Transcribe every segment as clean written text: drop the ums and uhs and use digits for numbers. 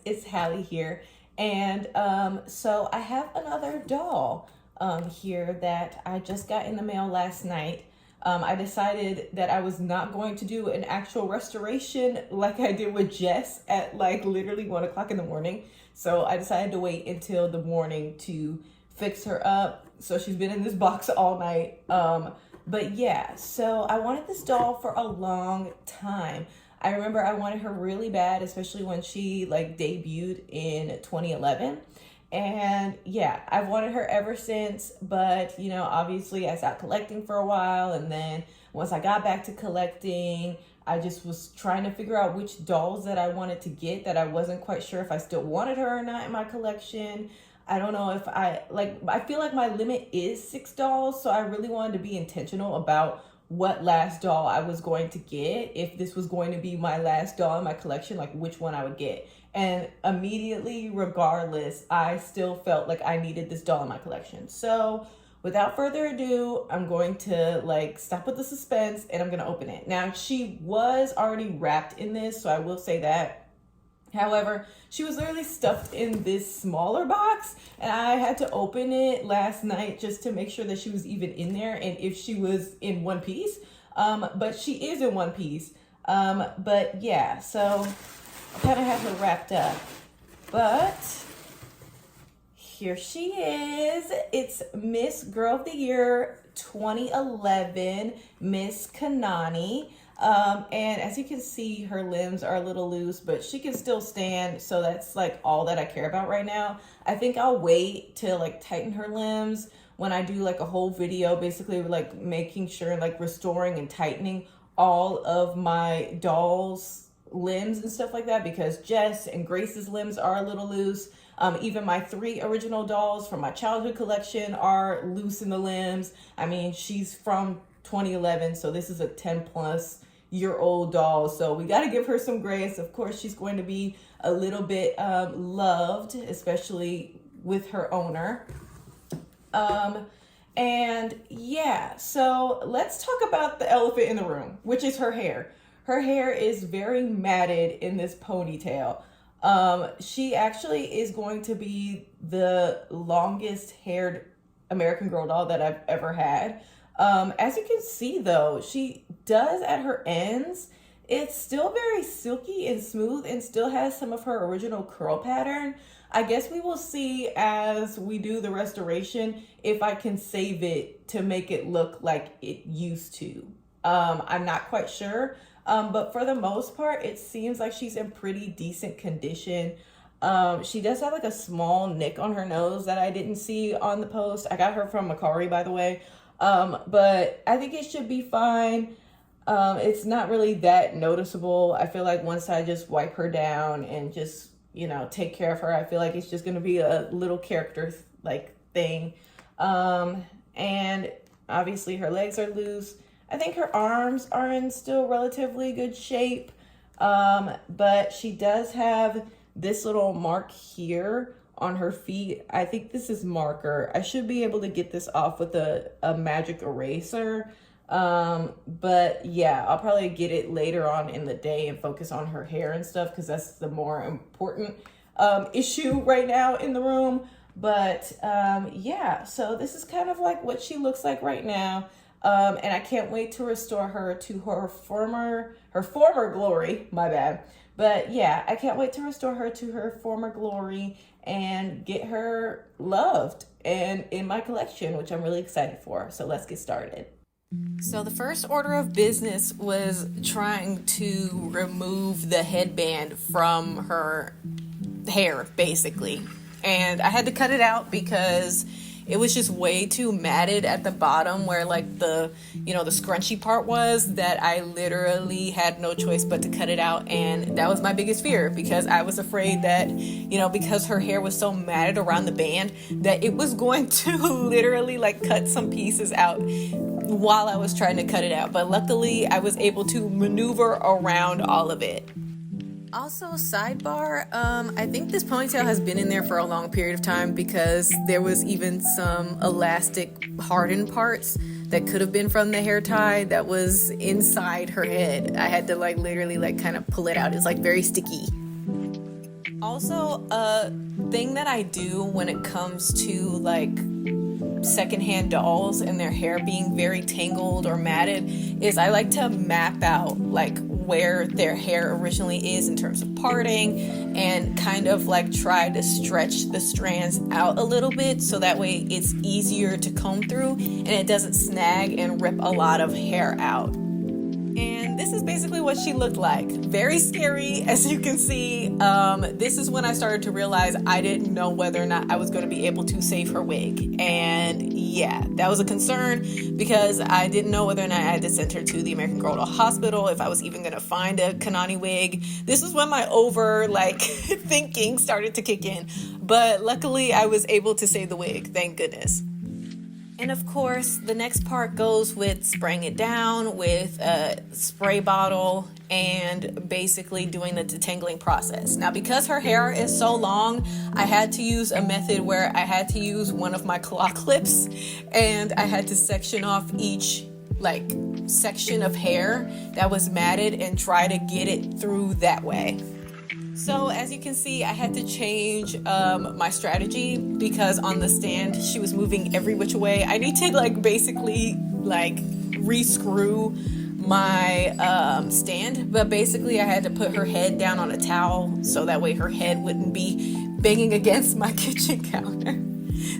it's Hallie here. And so I have another doll here that I just got in the mail last night. I decided that I was not going to do an actual restoration like I did with Jess at like literally 1 o'clock in the morning. So I decided to wait until the morning to fix her up. So she's been in this box all night. But yeah, so I wanted this doll for a long time. I remember I wanted her really bad, especially when she like debuted in 2011. And yeah, I've wanted her ever since, but you know, obviously I stopped collecting for a while, and then once I got back to collecting, I just was trying to figure out which dolls that I wanted to get, that I wasn't quite sure if I still wanted her or not in my collection. I don't know if I feel like my limit is 6 dolls, so I really wanted to be intentional about what last doll I was going to get. If this was going to be my last doll in my collection, like which one I would get. And immediately, regardless, I still felt like I needed this doll in my collection. So without further ado, I'm going to like stop with the suspense and I'm going to open it. Now, she was already wrapped in this, so I will say that. However, she was literally stuffed in this smaller box, and I had to open it last night just to make sure that she was even in there and if she was in one piece. But she is in one piece. But yeah, so I kind of have her wrapped up. But here she is. It's Miss Girl of the Year 2011, Miss Kanani. And as you can see, her limbs are a little loose, but she can still stand. So that's like all that I care about right now. I think I'll wait to like tighten her limbs when I do like a whole video, basically like making sure like restoring and tightening all of my dolls' limbs and stuff like that, because Jess and Grace's limbs are a little loose. Even my 3 original dolls from my childhood collection are loose in the limbs. I mean, she's from 2011, so this is a 10-plus-year-old doll, so we got to give her some grace. Of course, she's going to be a little bit loved, especially with her owner. And yeah, so let's talk about the elephant in the room, which is her hair. Her hair is very matted in this ponytail. She actually is going to be the longest haired American Girl doll that I've ever had. As you can see though, she does at her ends, it's still very silky and smooth and still has some of her original curl pattern. I guess we will see as we do the restoration if I can save it to make it look like it used to. I'm not quite sure. But for the most part, it seems like she's in pretty decent condition. She does have like a small nick on her nose that I didn't see on the post. I got her from Macari, by the way. But I think it should be fine. It's not really that noticeable. I feel like once I just wipe her down and just, you know, take care of her, I feel like it's just going to be a little character like thing. And obviously her legs are loose. I think her arms are in still relatively good shape. But she does have this little mark here on her feet. I think this is marker. I should be able to get this off with a magic eraser. But yeah, I'll probably get it later on in the day and focus on her hair and stuff, because that's the more important issue right now in the room. But yeah, so this is kind of like what she looks like right now. And I can't wait to restore her to her former glory, my bad. But yeah, I can't wait to restore her to her former glory and get her loved and in my collection, which I'm really excited for. So let's get started. So the first order of business was trying to remove the headband from her hair, basically. And I had to cut it out because it was just way too matted at the bottom where like the, you know, the scrunchy part was, that I literally had no choice but to cut it out. And that was my biggest fear, because I was afraid that, you know, because her hair was so matted around the band, that it was going to literally like cut some pieces out while I was trying to cut it out. But luckily I was able to maneuver around all of it. Also, sidebar, I think this ponytail has been in there for a long period of time, because there was even some elastic hardened parts that could have been from the hair tie that was inside her head. I had to like literally like kind of pull it out. It's like very sticky. Also, a thing that I do when it comes to like secondhand dolls and their hair being very tangled or matted is I like to map out like where their hair originally is in terms of parting, and kind of like try to stretch the strands out a little bit so that way it's easier to comb through and it doesn't snag and rip a lot of hair out. And this is basically what she looked like. Very scary, as you can see. This is when I started to realize I didn't know whether or not I was going to be able to save her wig. And yeah, that was a concern because I didn't know whether or not I had to send her to the American Girl Doll Hospital, if I was even going to find a Kanani wig. This is when my thinking started to kick in. But luckily, I was able to save the wig. Thank goodness. And of course, the next part goes with spraying it down with a spray bottle and basically doing the detangling process. Now, because her hair is so long, I had to use a method where I had to use one of my claw clips and I had to section off each section of hair that was matted and try to get it through that way. So as you can see, I had to change my strategy because on the stand, she was moving every which way. I need to basically re-screw my stand, but basically I had to put her head down on a towel so that way her head wouldn't be banging against my kitchen counter.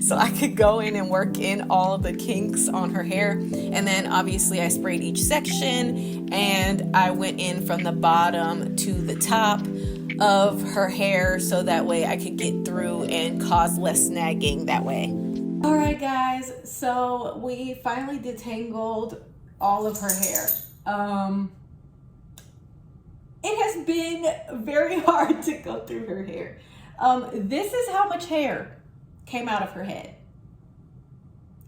So I could go in and work in all of the kinks on her hair. And then obviously I sprayed each section and I went in from the bottom to the top of her hair so that way I could get through and cause less snagging that way. All right, guys, so we finally detangled all of her hair. It has been very hard to go through her hair. This is how much hair came out of her head.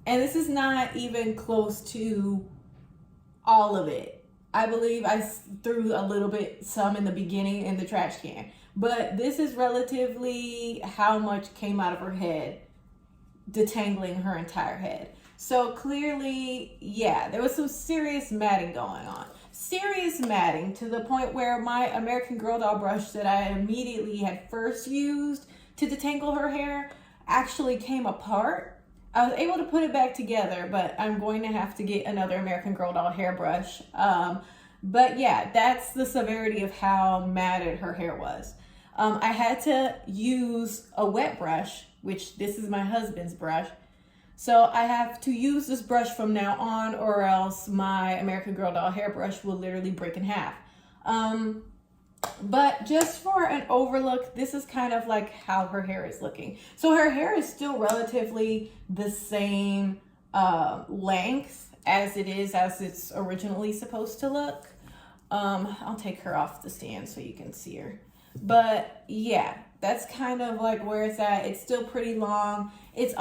And this is not even close to all of it. I believe I threw a little bit, some in the beginning in the trash can. But this is relatively how much came out of her head, detangling her entire head. So clearly, yeah, there was some serious matting going on. Serious matting to the point where my American Girl Doll brush that I immediately had first used to detangle her hair actually came apart. I was able to put it back together, but I'm going to have to get another American Girl Doll hairbrush. But yeah, that's the severity of how matted her hair was. I had to use a wet brush, which this is my husband's brush. So I have to use this brush from now on, or else my American Girl Doll hairbrush will literally break in half. But just for an overlook, this is kind of like how her hair is looking. So her hair is still relatively the same length as it's originally supposed to look. I'll take her off the stand so you can see her. But yeah, that's kind of like where it's at. It's still pretty long. It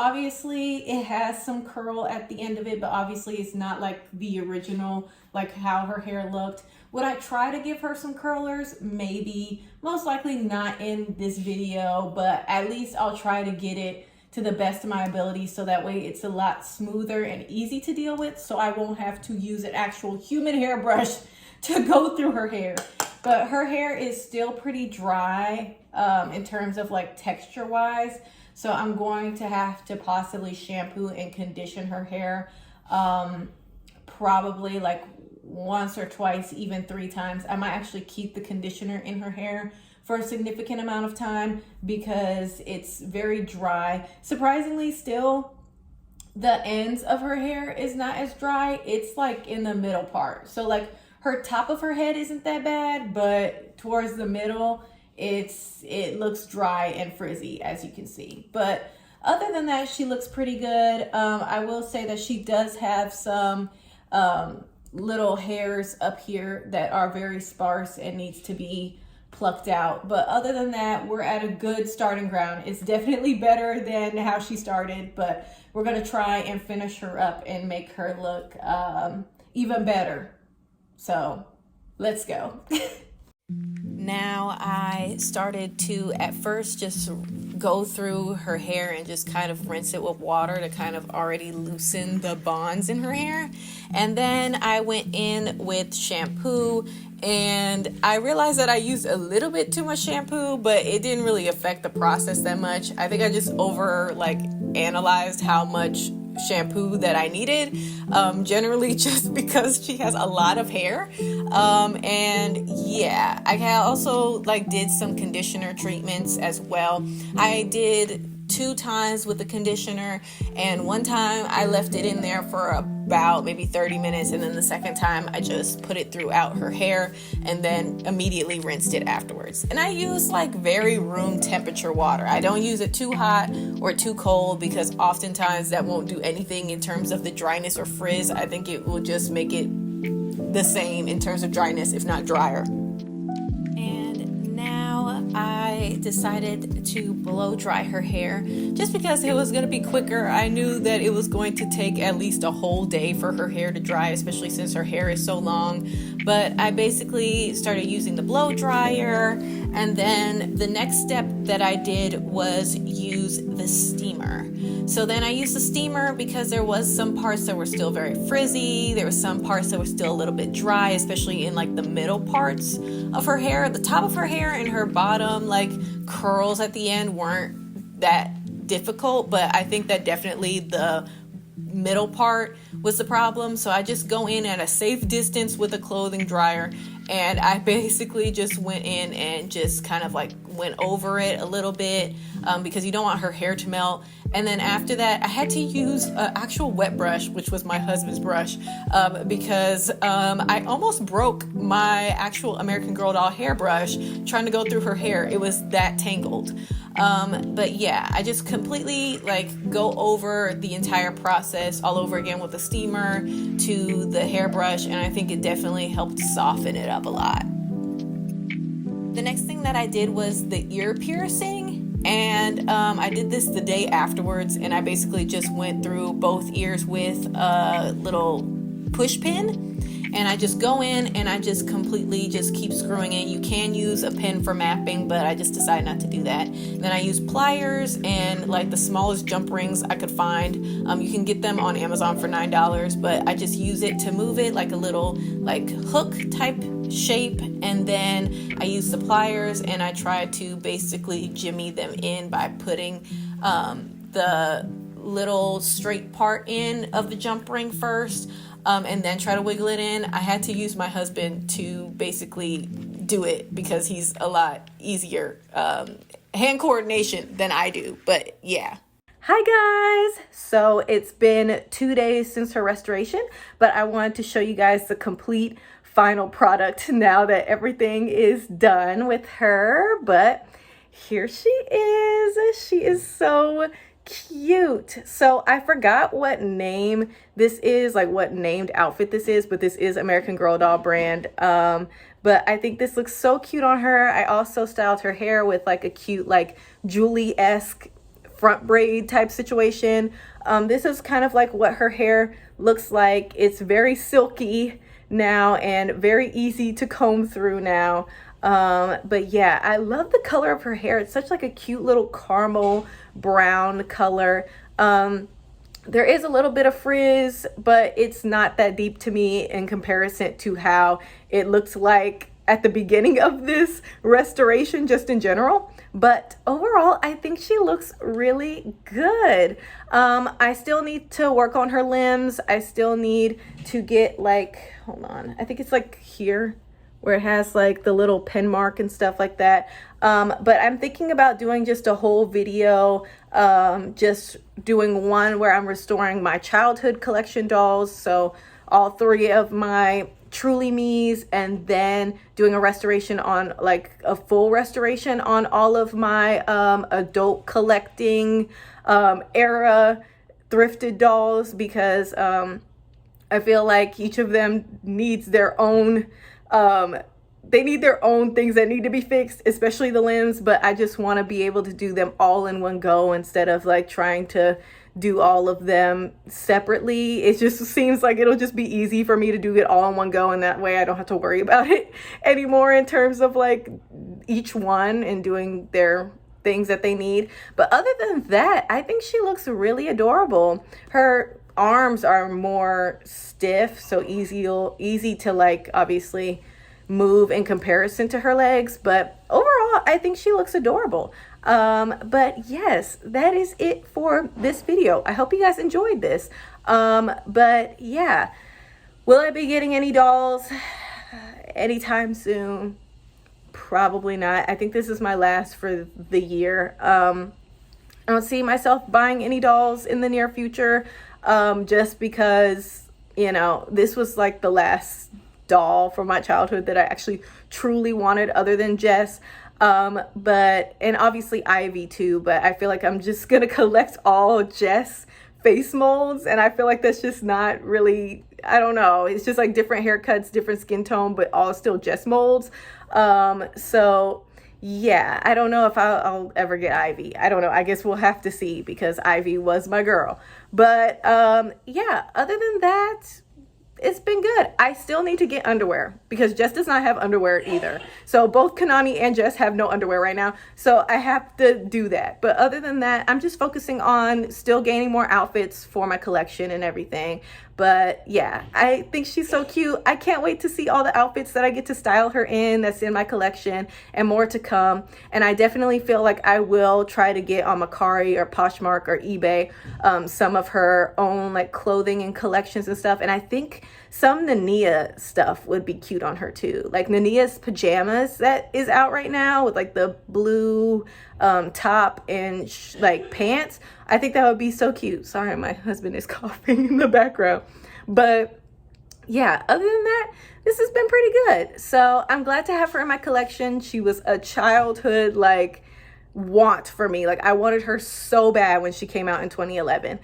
has some curl at the end of it, but obviously it's not like the original, like how her hair looked. Would I try to give her some curlers? Maybe. Most likely not in this video, but at least I'll try to get it to the best of my ability so that way it's a lot smoother and easy to deal with, so I won't have to use an actual human hairbrush to go through her hair. But her hair is still pretty dry in terms of texture wise, so I'm going to have to possibly shampoo and condition her hair probably once or twice, even 3 times. I might actually keep the conditioner in her hair for a significant amount of time because it's very dry. Surprisingly, still, the ends of her hair is not as dry. It's in the middle part. So her top of her head isn't that bad, but towards the middle, it looks dry and frizzy, as you can see. But other than that, she looks pretty good. I will say that she does have some little hairs up here that are very sparse and needs to be plucked out. But other than that, we're at a good starting ground. It's definitely better than how she started, but we're going to try and finish her up and make her look even better. So let's go. Now I started to at first just go through her hair and just kind of rinse it with water to kind of already loosen the bonds in her hair. And then I went in with shampoo, and I realized that I used a little bit too much shampoo, but it didn't really affect the process that much. I think I just analyzed how much shampoo that I needed, generally just because she has a lot of hair. And yeah, I also did some conditioner treatments as well. I did 2 times with the conditioner, and one time I left it in there for about maybe 30 minutes, and then the second time I just put it throughout her hair and then immediately rinsed it afterwards. And I use very room temperature water. I don't use it too hot or too cold, because oftentimes that won't do anything in terms of the dryness or frizz. I think it will just make it the same in terms of dryness, if not drier. I decided to blow dry her hair just because it was going to be quicker. I knew that it was going to take at least a whole day for her hair to dry, especially since her hair is so long. But I basically started using the blow dryer, and then the next step that I did was use the steamer. So then I used the steamer because there was some parts that were still very frizzy. There were some parts that were still a little bit dry, especially in the middle parts of her hair. The top of her hair and her bottom curls at the end weren't that difficult, but I think that definitely the middle part was the problem. So I just go in at a safe distance with a clothing dryer, and I basically just went in and just kind of went over it a little bit, because you don't want her hair to melt. And then after that, I had to use an actual wet brush, which was my husband's brush, because I almost broke my actual American Girl doll hairbrush trying to go through her hair. It was that tangled. But yeah, I just completely go over the entire process all over again with the steamer to the hairbrush, and I think it definitely helped soften it up a lot. The next thing that I did was the ear piercing. And I did this the day afterwards, and I basically just went through both ears with a little push pin, and I just go in and I just completely just keep screwing in. You can use a pin for mapping, but I just decided not to do that. And then I use pliers and the smallest jump rings I could find. You can get them on Amazon for $9, but I just use it to move it like a little hook type shape, and then I use the pliers and I try to basically jimmy them in by putting the little straight part in of the jump ring first, and then try to wiggle it in. I had to use my husband to basically do it because he's a lot easier hand coordination than I do, but yeah. Hi guys! So it's been 2 days since her restoration, but I wanted to show you guys the complete final product now that everything is done with her. But here she is. She is so cute. So I forgot what name this is, what named outfit this is, but this is American Girl doll brand. But I think this looks so cute on her. I also styled her hair with a cute Julie-esque front braid type situation. This is kind of what her hair looks like. It's very silky now and very easy to comb through now. But yeah, I love the color of her hair. It's such a cute little caramel brown color. There is a little bit of frizz, but it's not that deep to me in comparison to how it looks like at the beginning of this restoration, just in general. But overall, I think she looks really good. I still need to work on her limbs. I still need to get hold on, I think it's here where it has the little pen mark and stuff like that. But I'm thinking about doing just a whole video, just doing one where I'm restoring my childhood collection dolls. So all 3 of my Truly Me's, and then doing a restoration on a full restoration on all of my adult collecting era thrifted dolls, because I feel each of them needs their own they need their own things that need to be fixed, especially the limbs. But I just want to be able to do them all in one go instead of trying to do all of them separately. It just seems it'll just be easy for me to do it all in one go, and that way I don't have to worry about it anymore in terms of each one and doing their things that they need. But other than that, I think she looks really adorable. Her arms are more stiff, so easy to like obviously move in comparison to her legs. But overall, I think she looks adorable. But yes, that is it for this video. I hope you guys enjoyed this. But yeah, will I be getting any dolls anytime soon? Probably not. I think this is my last for the year. I don't see myself buying any dolls in the near future, just because, you know, this was like the last doll from my childhood that I actually truly wanted other than Jess. But, and obviously Ivy too, but I feel like I'm just gonna collect all Jess face molds, and I feel like that's just not really, I don't know, it's just like different haircuts, different skin tone, but all still Jess molds. So yeah, I don't know if I'll ever get Ivy. I don't know. I guess we'll have to see, because Ivy was my girl. But yeah, other than that, it's been good. I still need to get underwear because Jess does not have underwear either. So both Kanani and Jess have no underwear right now. So I have to do that. But other than that, I'm just focusing on still gaining more outfits for my collection and everything. But yeah, I think she's so cute. I can't wait to see all the outfits that I get to style her in that's in my collection, and more to come. And I definitely feel like I will try to get on Mercari or Poshmark or eBay some of her own like clothing and collections and stuff. And I think some Nania stuff would be cute on her too. Like Nania's pajamas that is out right now with like the blue top and like pants. I think that would be so cute. Sorry, my husband is coughing in the background. But yeah, other than that, this has been pretty good. So I'm glad to have her in my collection. She was a childhood like want for me. Like I wanted her so bad when she came out in 2011.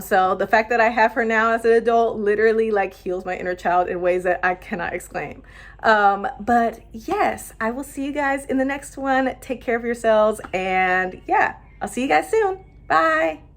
So the fact that I have her now as an adult literally like heals my inner child in ways that I cannot explain. But yes, I will see you guys in the next one. Take care of yourselves, and yeah, I'll see you guys soon. Bye.